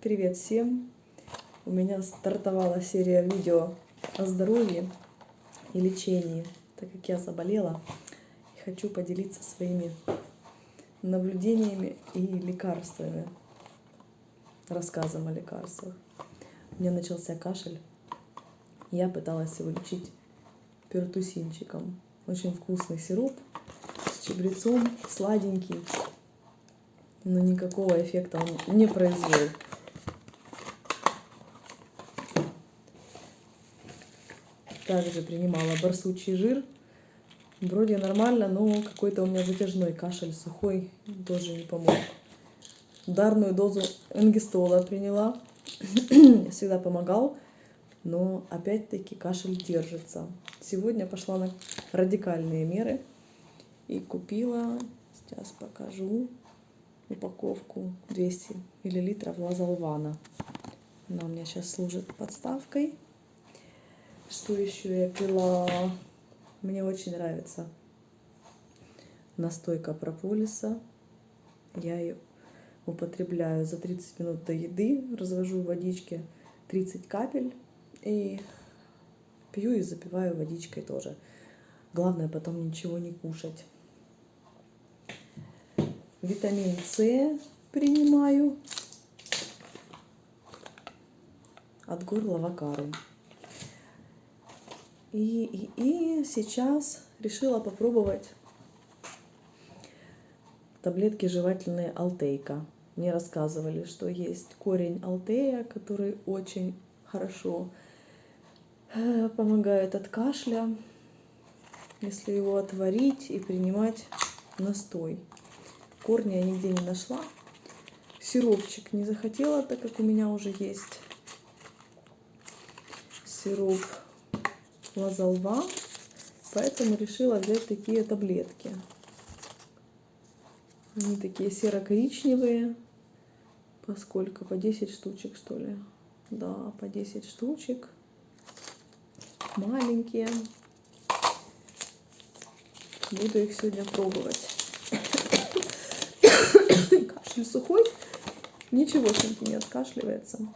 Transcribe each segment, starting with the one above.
Привет всем! У меня стартовала серия видео о здоровье и лечении, так как я заболела и хочу поделиться своими наблюдениями и лекарствами, рассказом о лекарствах. У меня начался кашель, я пыталась его лечить пертусинчиком. Очень вкусный сироп с чабрецом, сладенький, но никакого эффекта он не произвел. Также принимала барсучий жир. Вроде нормально, но какой-то у меня затяжной кашель, сухой, тоже не помог. Ударную дозу энгистола приняла, всегда помогал, но опять-таки кашель держится. Сегодня пошла на радикальные меры и купила, сейчас покажу, упаковку 200 мл лазолвана. Она у меня сейчас служит подставкой. Что еще я пила? Мне очень нравится настойка прополиса. Я ее употребляю за 30 минут до еды. Развожу в водичке 30 капель и пью и запиваю водичкой тоже. Главное потом ничего не кушать. Витамин С принимаю от горла Вакару. И сейчас решила попробовать таблетки жевательные Алтейка. Мне рассказывали, что есть корень Алтея, который очень хорошо помогает от кашля, если его отварить и принимать настой. Корня я нигде не нашла. Сиропчик не захотела, так как у меня уже есть сироп лазолва, поэтому решила взять такие таблетки. Они такие серо-коричневые. По сколько? По 10 штучек, что ли? Да, по 10 штучек. Маленькие. Буду их сегодня пробовать. Кашель сухой. Ничегошеньки не откашливается.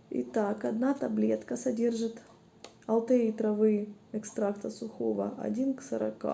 Итак, одна таблетка содержит алтеи травы экстракта сухого 1 к 40.